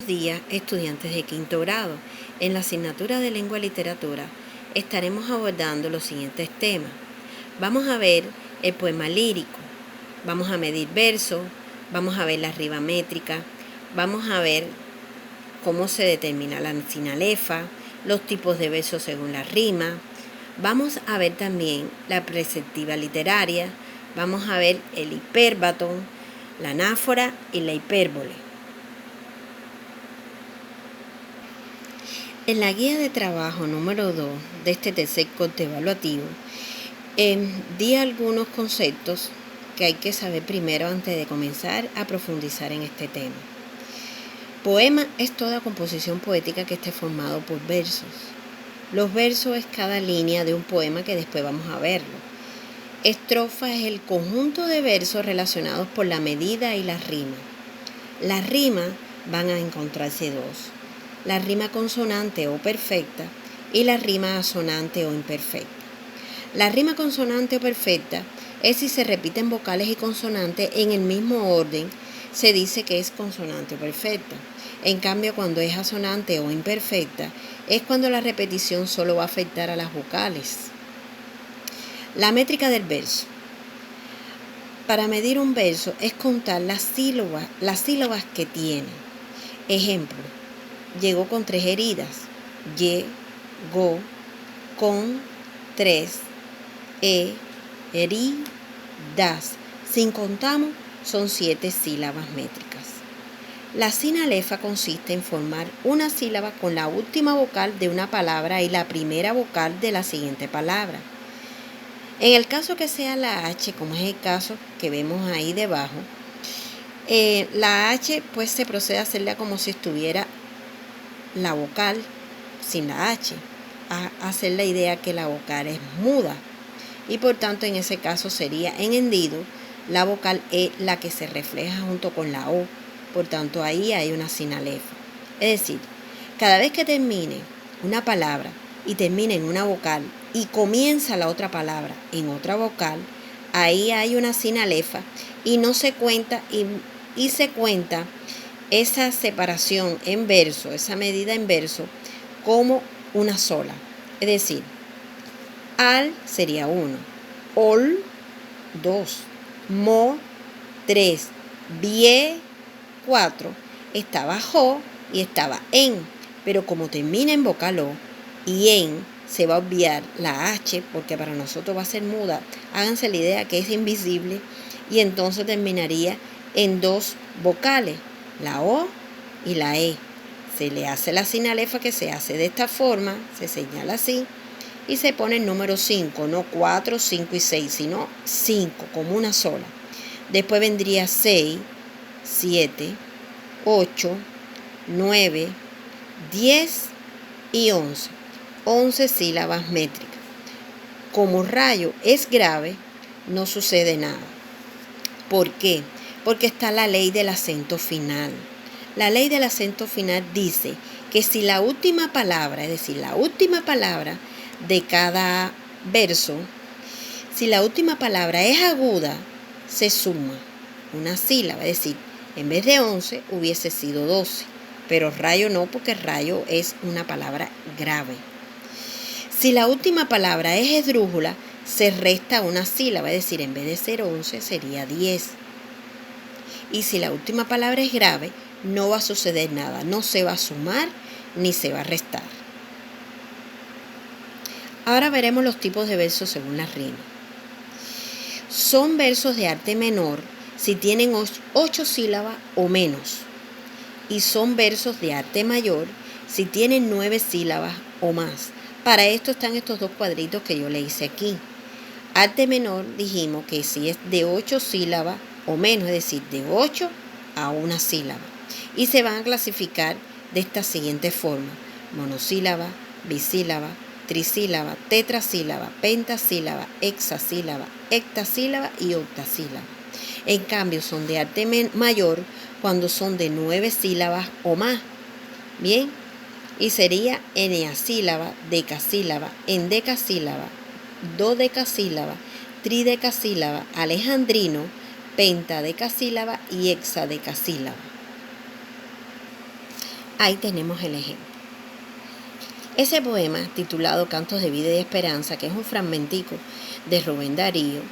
días, estudiantes de quinto grado. En la asignatura de Lengua y Literatura estaremos abordando los siguientes temas. Vamos a ver el poema lírico, vamos a medir versos, vamos a ver la riba métrica, vamos a ver cómo se determina la sinalefa, los tipos de versos según la rima. Vamos a ver también la preceptiva literaria, vamos a ver el hipérbaton, la anáfora y la hipérbole. En la guía de trabajo número 2 de este tercer corte evaluativo, di algunos conceptos que hay que saber primero antes de comenzar a profundizar en este tema. Poema es toda composición poética que esté formado por versos. Los versos es cada línea de un poema que después vamos a verlo. Estrofa es el conjunto de versos relacionados por la medida y la rima. Las rimas van a encontrarse dos: la rima consonante o perfecta y la rima asonante o imperfecta. La rima consonante o perfecta es si se repiten vocales y consonantes en el mismo orden, se dice que es consonante o perfecta. En cambio, cuando es asonante o imperfecta, es cuando la repetición solo va a afectar a las vocales. La métrica del verso. Para medir un verso es contar las sílabas que tiene. Ejemplo: llegó con 3 heridas. Llegó con 3 heridas. Si contamos, son 7 sílabas métricas. La sinalefa consiste en formar una sílaba con la última vocal de una palabra y la primera vocal de la siguiente palabra. En el caso que sea la H, como es el caso que vemos ahí debajo, la H pues se procede a hacerla como si estuviera la vocal sin la H, a hacer la idea que la vocal es muda, y por tanto en ese caso sería en hendido la vocal E la que se refleja junto con la O, por tanto ahí hay una sinalefa. Es decir, cada vez que termine una palabra y termine en una vocal y comienza la otra palabra en otra vocal, ahí hay una sinalefa y no se cuenta y se cuenta esa separación en verso, esa medida en verso, como una sola. Es decir, al sería 1, ol 2, mo 3, vie 4, estaba jo y estaba en, pero como termina en vocal o y en, se va a obviar la H porque para nosotros va a ser muda. Háganse la idea que es invisible y entonces terminaría en 2 vocales, la O y la E. Se le hace la sinalefa que se hace de esta forma, se señala así y se pone el número 5, no 4, 5 y 6, sino 5 como una sola. Después vendría 6, 7, 8, 9, 10 y 11. 11 sílabas métricas. Como rayo es grave, no sucede nada. ¿Por qué? Porque está la ley del acento final. La ley del acento final dice que si la última palabra, es decir, la última palabra de cada verso, si la última palabra es aguda, se suma una sílaba, es decir, en vez de 11 hubiese sido 12, pero rayo no, porque rayo es una palabra grave. Si la última palabra es esdrújula, se resta una sílaba, es decir, en vez de ser 11 sería 10. Y si la última palabra es grave, no va a suceder nada, no se va a sumar ni se va a restar. Ahora veremos los tipos de versos según la rima. Son versos de arte menor si tienen 8 sílabas o menos, y son versos de arte mayor si tienen 9 sílabas o más. Para esto están estos 2 cuadritos que yo le hice aquí. Arte menor dijimos que si es de 8 sílabas o menos, es decir, de 8 a una sílaba. Y se van a clasificar de esta siguiente forma: monosílaba, bisílaba, trisílaba, tetrasílaba, pentasílaba, hexasílaba, hectasílaba y octasílaba. En cambio, son de arte mayor cuando son de 9 sílabas o más. Bien, y sería eneasílaba, decasílaba, endecasílaba, dodecasílaba, tridecasílaba, alejandrino, pentadecasílaba y hexadecasílaba. Ahí tenemos el ejemplo. Ese poema, titulado Cantos de Vida y Esperanza, que es un fragmentico de Rubén Darío,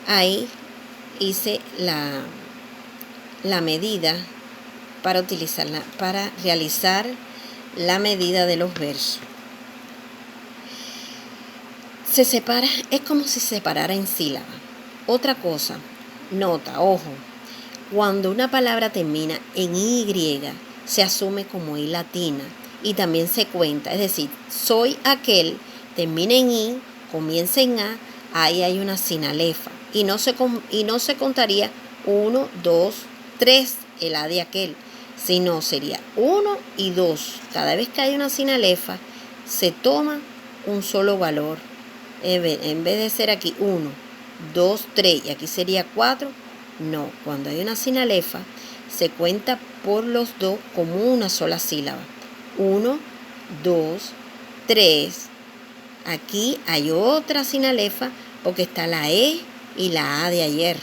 ahí hice la medida para utilizarla, para realizar la medida de los versos. Se separa, es como si se separara en sílaba. Otra cosa, nota, ojo, cuando una palabra termina en Y, se asume como I latina y también se cuenta, es decir, soy aquel, termina en I, comienza en A, ahí hay una sinalefa y no se contaría 1, 2, 3, el A de aquel, sino sería 1 y 2. Cada vez que hay una sinalefa, se toma un solo valor. En vez de ser aquí 1, 2, 3 y aquí sería 4, no. Cuando hay una sinalefa, se cuenta por los dos como una sola sílaba. 1, 2, 3. Aquí hay otra sinalefa porque está la E y la A de ayer.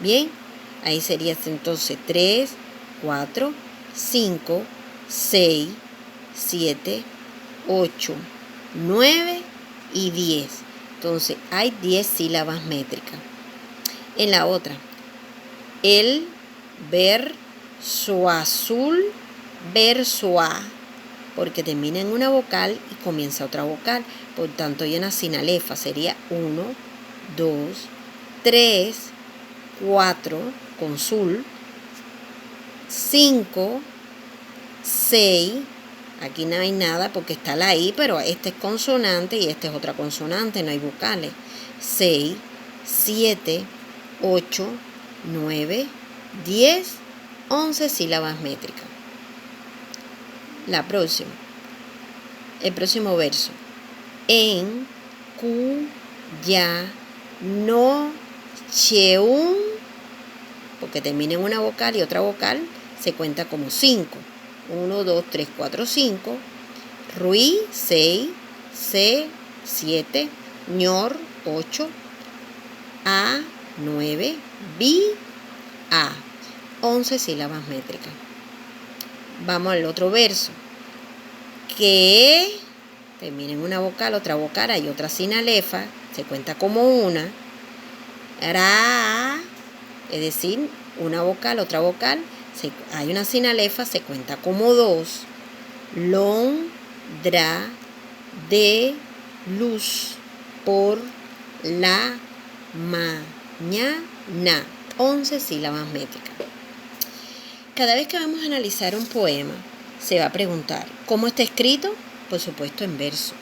Bien, ahí sería entonces 3, 4, 5, 6, 7, 8, 9 y 10. Entonces hay 10 sílabas métricas. En la otra, el verso azul, verso A, porque termina en una vocal y comienza otra vocal. Por tanto, hay una sinalefa. Sería 1, 2, 3, 4 con sul, 5, 6. Aquí no hay nada porque está la I, pero este es consonante y este es otra consonante, no hay vocales. 6, 7, 8, 9, 10, 11 sílabas métricas. La próxima. El próximo verso. En, cu, ya, no, cheun, porque termina en una vocal y otra vocal, se cuenta como 5. 1, 2, 3, 4, 5. Rui, 6. C, 7. Ñor, 8. A, 9. Bi, A. 11 sílabas métricas. Vamos al otro verso. Que termina en una vocal, otra vocal, hay otra sinalefa, se cuenta como una. Ra, es decir, una vocal, otra vocal, hay una sinalefa, se cuenta como 2. Lon, dra, de, luz, por, la, mañana. 11 sílabas métricas. Cada vez que vamos a analizar un poema, se va a preguntar, ¿cómo está escrito? Por supuesto, en verso.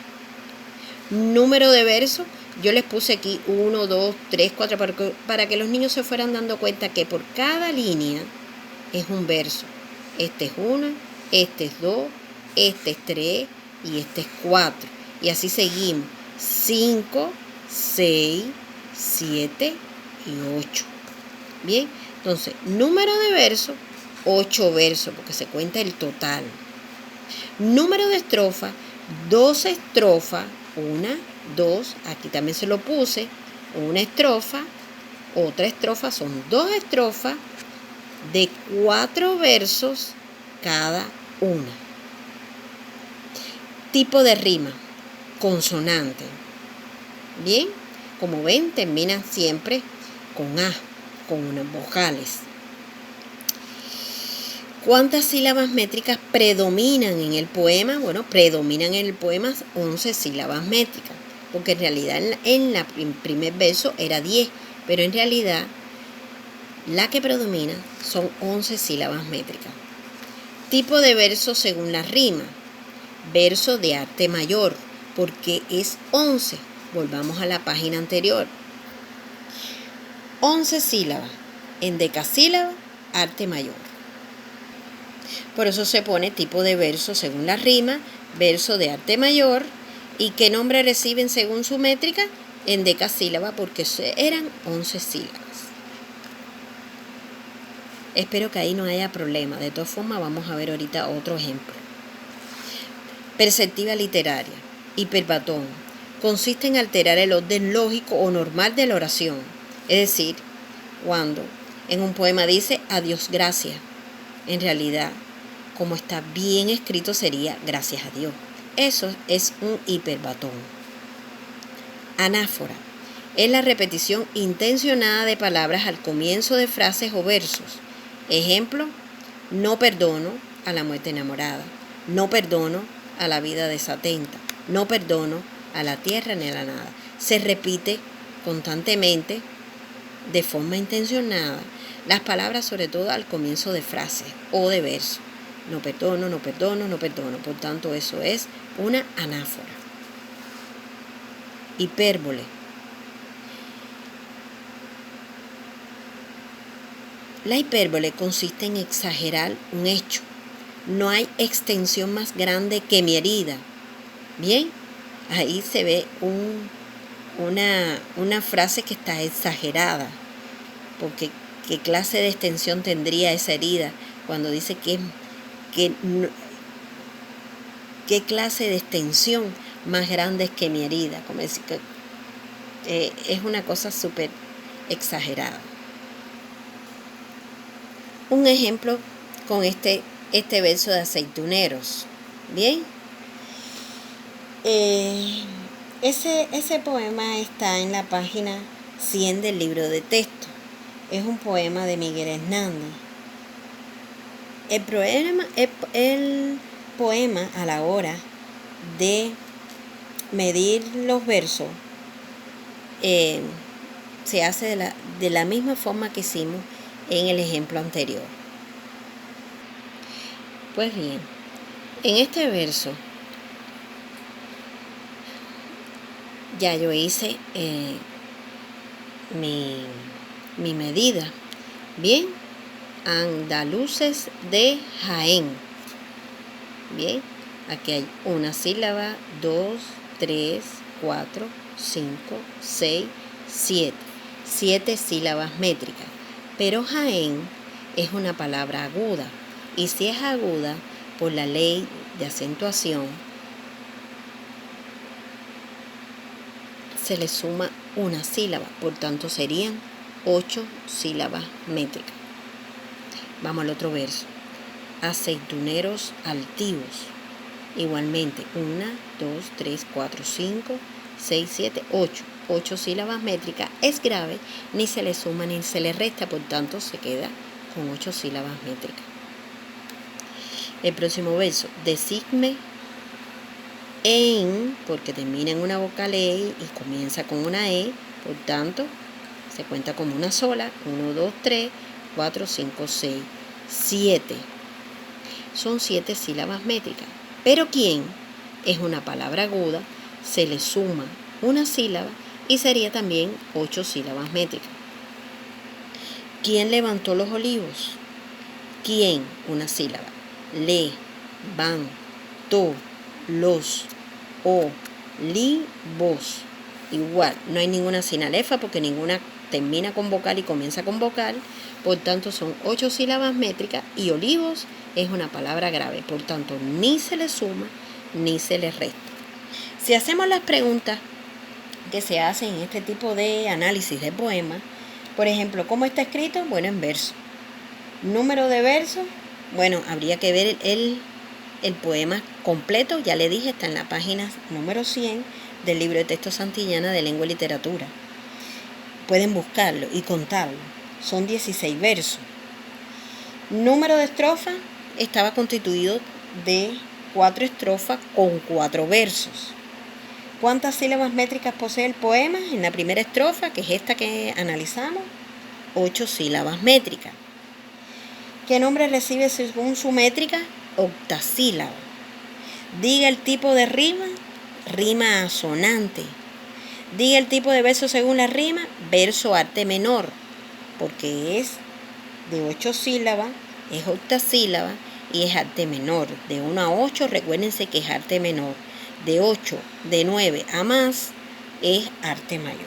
Número de versos, yo les puse aquí 1, 2, 3, 4, para que los niños se fueran dando cuenta que por cada línea es un verso. Este es 1, este es 2, este es 3 y este es 4. Y así seguimos. 5, 6, 7 y 8. Bien, entonces, número de versos, 8 versos, porque se cuenta el total. Número de estrofas, 12 estrofas, 1, 2, aquí también se lo puse, una estrofa, otra estrofa, son 2 estrofas de 4 versos cada una. Tipo de rima, consonante. Bien, como ven, terminan siempre con A, con unas vocales. ¿Cuántas sílabas métricas predominan en el poema? Bueno, predominan en el poema 11 sílabas métricas, porque en realidad en el primer verso era 10, pero en realidad la que predomina son 11 sílabas métricas. Tipo de verso según la rima. Verso de arte mayor, porque es 11. Volvamos a la página anterior. 11 sílabas. En decasílaba, arte mayor. Por eso se pone tipo de verso según la rima, verso de arte mayor. ¿Y qué nombre reciben según su métrica? En decasílaba, porque eran 11 sílabas. Espero que ahí no haya problema. De todas formas, vamos a ver ahorita otro ejemplo. Perspectiva literaria. Hiperbatón. Consiste en alterar el orden lógico o normal de la oración. Es decir, cuando en un poema dice a Dios gracias, en realidad como está bien escrito, sería gracias a Dios. Eso es un hiperbatón. Anáfora es la repetición intencionada de palabras al comienzo de frases o versos. Ejemplo, no perdono a la muerte enamorada, no perdono a la vida desatenta, no perdono a la tierra ni a la nada. Se repite constantemente, de forma intencionada, las palabras sobre todo al comienzo de frases o de versos. No perdono, no perdono, no perdono. Por tanto, eso es una anáfora. Hipérbole. La hipérbole consiste en exagerar un hecho. No hay extensión más grande que mi herida. Bien, ahí se ve una frase que está exagerada, porque ¿qué clase de extensión tendría esa herida cuando dice qué clase de extensión más grande es que mi herida? Como decir que es una cosa súper exagerada. Un ejemplo con este verso de Aceituneros. Bien, ese poema está en la página 100 del libro de texto. Es un poema de Miguel Hernández. El poema a la hora de medir los versos se hace de la misma forma que hicimos en el ejemplo anterior. Pues bien, en este verso ya yo hice mi medida. Bien, andaluces de Jaén. Bien, aquí hay una sílaba, 2, 3, 4, 5, 6, 7. 7 sílabas métricas. Pero Jaén es una palabra aguda. Y si es aguda, por la ley de acentuación, se le suma una sílaba. Por tanto, serían 8 sílabas métricas. Vamos al otro verso. Aceituneros altivos. Igualmente, 1, 2, 3, 4, 5, 6, 7, 8. 8 sílabas métricas. Es grave, ni se le suma ni se le resta, por tanto se queda con 8 sílabas métricas. El próximo verso. Designe en, porque termina en una vocal E y comienza con una E, por tanto se cuenta como una sola. 1, 2, 3, 4, 5, 6, 7. Son 7 sílabas métricas. Pero ¿quién? Es una palabra aguda, se le suma una sílaba y sería también 8 sílabas métricas. ¿Quién levantó los olivos? ¿Quién? Una sílaba. Le, van, to, los, olivos. Igual, no hay ninguna sinalefa porque ninguna termina con vocal y comienza con vocal. Por tanto, son 8 sílabas métricas y olivos es una palabra grave. Por tanto, ni se le suma ni se le resta. Si hacemos las preguntas que se hacen en este tipo de análisis de poemas, por ejemplo, ¿cómo está escrito? Bueno, en verso. Número de versos, bueno, habría que ver el poema completo. Ya le dije, está en la página número 100 del libro de texto Santillana de Lengua y Literatura. Pueden buscarlo y contarlo. Son 16 versos. Número de estrofas, estaba constituido de 4 estrofas con 4 versos. ¿Cuántas sílabas métricas posee el poema? En la primera estrofa, que es esta que analizamos, 8 sílabas métricas. ¿Qué nombre recibe según su métrica? Octasílaba. Diga el tipo de rima, rima asonante. Diga el tipo de verso según la rima, verso arte menor, porque es de 8 sílabas, es octasílaba y es arte menor. De 1 a 8, recuérdense que es arte menor. De 8, de 9 a más, es arte mayor.